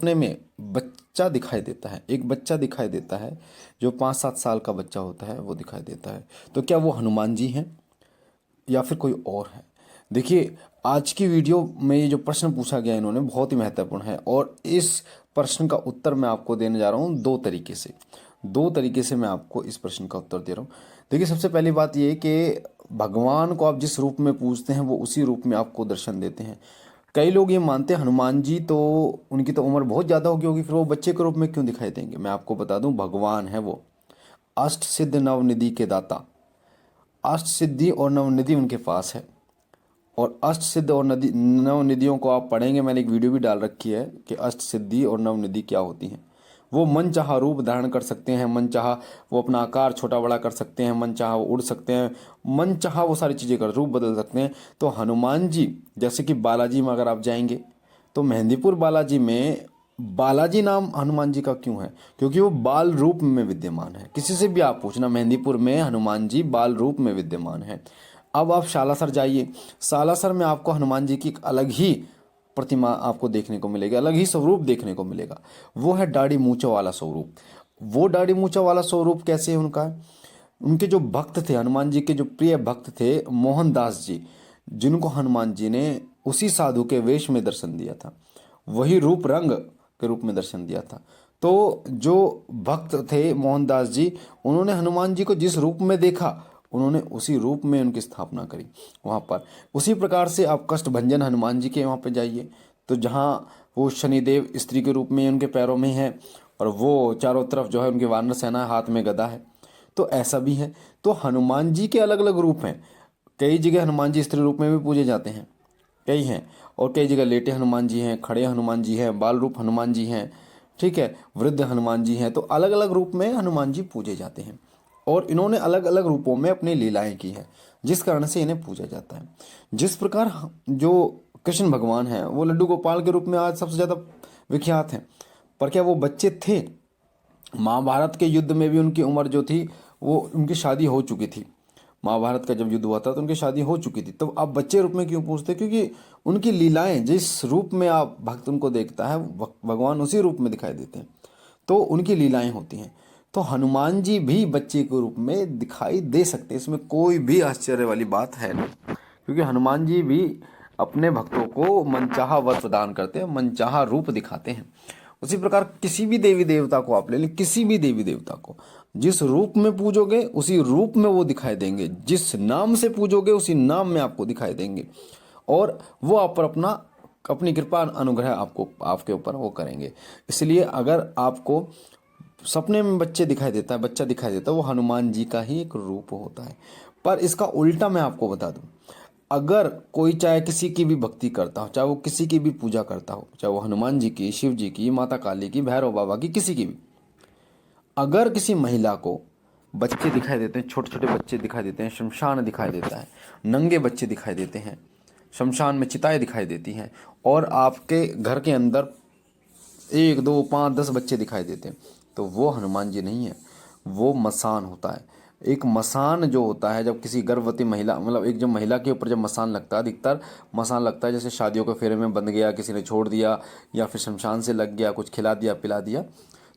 सपने में बच्चा दिखाई देता है, एक बच्चा दिखाई देता है जो 5-7 साल का बच्चा होता है, वो दिखाई देता है, तो क्या वो हनुमान जी हैं या फिर कोई और है? देखिए, आज की वीडियो में ये जो प्रश्न पूछा गया इन्होंने बहुत ही महत्वपूर्ण है और इस प्रश्न का उत्तर मैं आपको देने जा रहा हूँ दो तरीके से मैं आपको इस प्रश्न का उत्तर दे रहा हूँ। देखिए, सबसे पहली बात ये कि भगवान को आप जिस रूप में पूजते हैं वो उसी रूप में आपको दर्शन देते हैं। कई लोग ये मानते हैं हनुमान जी तो उनकी तो उम्र बहुत ज़्यादा होगी होगी, फिर वो बच्चे के रूप में क्यों दिखाई देंगे? मैं आपको बता दूं, भगवान है वो, अष्ट सिद्ध नवनिधि के दाता। अष्ट सिद्धि और नवनिधि उनके पास है। और अष्ट सिद्ध और नदी नवनिधियों को आप पढ़ेंगे, मैंने एक वीडियो भी डाल रखी है कि अष्ट सिद्धि और नवनिधि क्या होती हैं। वो मन चाहा रूप धारण कर सकते हैं, मन चाहा वो अपना आकार छोटा बड़ा कर सकते हैं, मन चाहा वो उड़ सकते हैं, मन चाहा वो सारी चीज़ें कर रूप बदल सकते हैं। तो हनुमान जी, जैसे कि बालाजी में अगर आप जाएंगे तो मेहंदीपुर बालाजी में बालाजी नाम हनुमान जी का क्यों है? क्योंकि वो बाल रूप में विद्यमान है। किसी से भी आप पूछना, मेहंदीपुर में हनुमान जी बाल रूप में विद्यमान है। अब आप सालासर जाइए, सालासर में आपको हनुमान जी की एक अलग ही प्रतिमा आपको देखने को मिलेगी, अलग ही स्वरूप देखने को मिलेगा। वो है दाढ़ी मूंछों वाला स्वरूप। वो दाढ़ी मूंछों वाला स्वरूप कैसे है उनका? उनके जो भक्त थे, हनुमान जी के जो प्रिय भक्त थे मोहनदास जी, जिनको हनुमान जी ने उसी साधु के वेश में दर्शन दिया था, वही रूप रंग के रूप में दर्शन दिया था। तो जो भक्त थे मोहनदास जी, उन्होंने हनुमान जी को जिस रूप में देखा, उन्होंने उसी रूप में उनकी स्थापना करी वहाँ पर। उसी प्रकार से आप कष्टभंजन हनुमान जी के वहाँ पे जाइए, तो जहाँ वो शनिदेव स्त्री के रूप में उनके पैरों में है और वो चारों तरफ जो है उनकी वानर सेना है, हाथ में गदा है, तो ऐसा भी है। तो हनुमान जी के अलग अलग रूप हैं। कई जगह हनुमान जी स्त्री रूप में भी पूजे जाते हैं, कई हैं, और कई जगह लेटे हनुमान जी हैं, खड़े हनुमान जी हैं, बाल रूप हनुमान जी हैं, ठीक है, वृद्ध हनुमान जी हैं। तो अलग अलग रूप में हनुमान जी पूजे जाते हैं और इन्होंने अलग अलग रूपों में अपनी लीलाएं की हैं, जिस कारण से इन्हें पूजा जाता है। जिस प्रकार जो कृष्ण भगवान हैं वो लड्डू गोपाल के रूप में आज सबसे ज़्यादा विख्यात हैं, पर क्या वो बच्चे थे? महाभारत के युद्ध में भी उनकी उम्र जो थी, वो उनकी शादी हो चुकी थी। महाभारत का जब युद्ध हुआ था तो उनकी शादी हो चुकी थी। तो आप बच्चे रूप में क्यों पूछते? क्योंकि उनकी लीलाएं, जिस रूप में आप भक्त उनको देखता है, भगवान उसी रूप में दिखाई देते हैं, तो उनकी लीलाएं होती हैं। तो हनुमान जी भी बच्चे के रूप में दिखाई दे सकते हैं, इसमें कोई भी आश्चर्य वाली बात है नहीं, क्योंकि हनुमान जी भी अपने भक्तों को मनचाहा वर प्रदान करते हैं, मनचाहा रूप दिखाते हैं। उसी प्रकार किसी भी देवी देवता को आप ले लें, किसी भी देवी देवता को जिस रूप में पूजोगे उसी रूप में वो दिखाई देंगे, जिस नाम से पूजोगे उसी नाम में आपको दिखाई देंगे, और वो आप पर अपनी कृपा अनुग्रह आपको आपके ऊपर वो करेंगे। इसलिए अगर आपको सपने में बच्चा दिखाई देता है, वो हनुमान जी का ही एक रूप होता है। पर इसका उल्टा मैं आपको बता दूं, अगर कोई चाहे किसी की भी भक्ति करता हो, चाहे वो किसी की भी पूजा करता हो, चाहे वो हनुमान जी की, शिव जी की, माता काली की, भैरव बाबा की, किसी की भी, अगर किसी महिला को बच्चे दिखाई देते हैं, छोटे छोटे बच्चे दिखाई देते हैं, शमशान दिखाई देता है, नंगे बच्चे दिखाई देते हैं, शमशान में चिताएं दिखाई देती हैं, और आपके घर के अंदर 1 2 5 10 बच्चे दिखाई देते हैं, तो वो हनुमान जी नहीं है, वो मसान होता है। एक मसान जो होता है, जब किसी गर्भवती महिला, मतलब एक जब महिला के ऊपर जब मसान लगता है, अधिकतर मसान लगता है जैसे शादियों के फेरे में बंध गया, किसी ने छोड़ दिया, या फिर शमशान से लग गया, कुछ खिला दिया पिला दिया,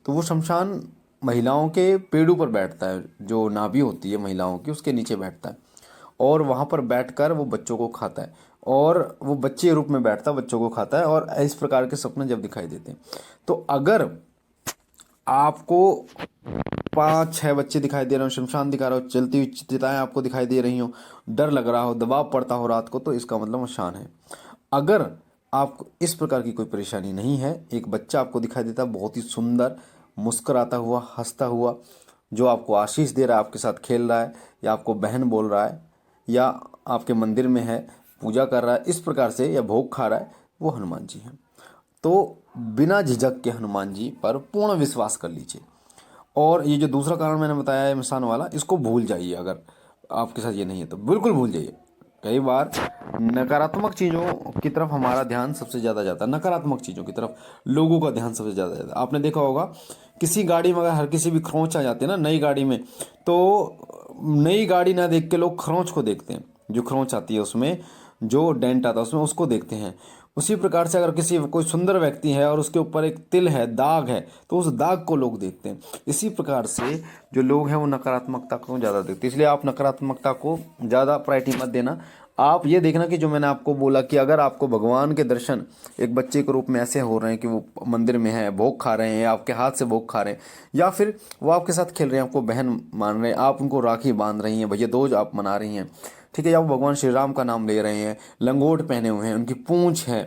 तो वो शमशान महिलाओं के पेड़ों पर बैठता है, जो नाभि होती है महिलाओं की उसके नीचे बैठता है, और वहाँ पर बैठकर वो बच्चों को खाता है, और वो बच्चे रूप में बैठता है, बच्चों को खाता है, और इस प्रकार के सपने जब दिखाई देते हैं, तो अगर आपको 5 6 बच्चे दिखाई दे रहे हो, शमशान दिखा रहे हो, चलती हुई चिताएं आपको दिखाई दे रही हो, डर लग रहा हो, दबाव पड़ता हो रात को, तो इसका मतलब मशान है। अगर आपको इस प्रकार की कोई परेशानी नहीं है, एक बच्चा आपको दिखाई देता है बहुत ही सुंदर, मुस्कुराता हुआ, हंसता हुआ, जो आपको आशीष दे रहा है, आपके साथ खेल रहा है, या आपको बहन बोल रहा है, या आपके मंदिर में है, पूजा कर रहा है, इस प्रकार से, या भोग खा रहा है, वो हनुमान जी हैं। तो बिना झिझक के हनुमान जी पर पूर्ण विश्वास कर लीजिए। और ये जो दूसरा कारण मैंने बताया है मिसान वाला, इसको भूल जाइए। अगर आपके साथ ये नहीं है तो बिल्कुल भूल जाइए। कई बार नकारात्मक चीज़ों की तरफ हमारा ध्यान सबसे ज़्यादा जाता है, नकारात्मक चीज़ों की तरफ लोगों का ध्यान सबसे ज़्यादा जाता है। आपने देखा होगा किसी गाड़ी में अगर हर किसी भी खरोंच आ जाते हैं ना नई गाड़ी में, तो नई गाड़ी ना देख के लोग खरोंच को देखते हैं, जो खरोंच आती है उसमें, जो डेंट आता है उसमें, उसको देखते हैं। उसी प्रकार से अगर किसी कोई सुंदर व्यक्ति है और उसके ऊपर एक तिल है, दाग है, तो उस दाग को लोग देखते हैं। इसी प्रकार से जो लोग हैं वो नकारात्मकता को ज़्यादा देखते हैं। इसलिए आप नकारात्मकता को ज़्यादा प्रायोरिटी मत देना। आप ये देखना कि जो मैंने आपको बोला कि अगर आपको भगवान के दर्शन एक बच्चे के रूप में ऐसे हो रहे हैं कि वो मंदिर में है, भोग खा रहे हैं, आपके हाथ से भोग खा रहे हैं, या फिर वो आपके साथ खेल रहे हैं, आपको बहन मान रहे हैं, आप उनको राखी बांध रही हैं, भैया दूज आप मना रही हैं, ठीक है, या वो भगवान श्री राम का नाम ले रहे हैं, लंगोट पहने हुए हैं, उनकी पूंछ है,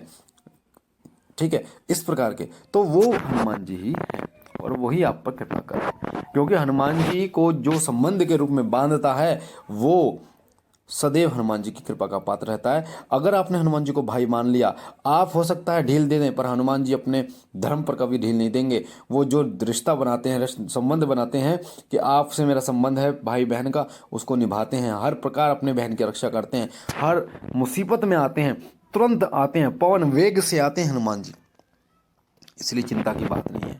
ठीक है, इस प्रकार के, तो वो हनुमान जी ही हैं और वही आप पर कृपा करें। क्योंकि हनुमान जी को जो संबंध के रूप में बांधता है वो सदैव हनुमान जी की कृपा का पात्र रहता है। अगर आपने हनुमान जी को भाई मान लिया, आप हो सकता है ढील दे दें, पर हनुमान जी अपने धर्म पर कभी ढील नहीं देंगे। वो जो रिश्ता बनाते हैं, संबंध बनाते हैं कि आपसे मेरा संबंध है भाई बहन का, उसको निभाते हैं, हर प्रकार अपने बहन की रक्षा करते हैं, हर मुसीबत में आते हैं, तुरंत आते हैं, पवन वेग से आते हैं हनुमान जी। इसलिए चिंता की बात नहीं है,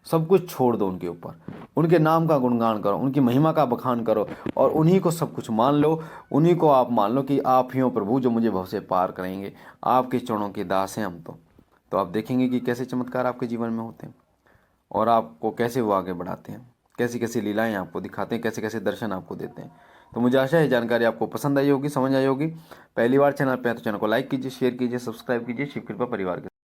सब कुछ छोड़ दो उनके ऊपर, उनके नाम का गुणगान करो, उनकी महिमा का बखान करो और उन्हीं को सब कुछ मान लो। उन्हीं को आप मान लो कि आप ही हो प्रभु जो मुझे भव से पार करेंगे, आपके चरणों के दास हैं हम। तो आप देखेंगे कि कैसे चमत्कार आपके जीवन में होते हैं और आपको कैसे वो आगे बढ़ाते हैं, कैसी कैसी लीलाएं आपको दिखाते हैं, कैसे कैसे दर्शन आपको देते हैं। तो मुझे आशा है जानकारी आपको पसंद आई होगी, समझ आई होगी। पहली बार चैनल पे है तो चैनल को लाइक कीजिए, शेयर कीजिए, सब्सक्राइब कीजिए शिव कृपा परिवार के।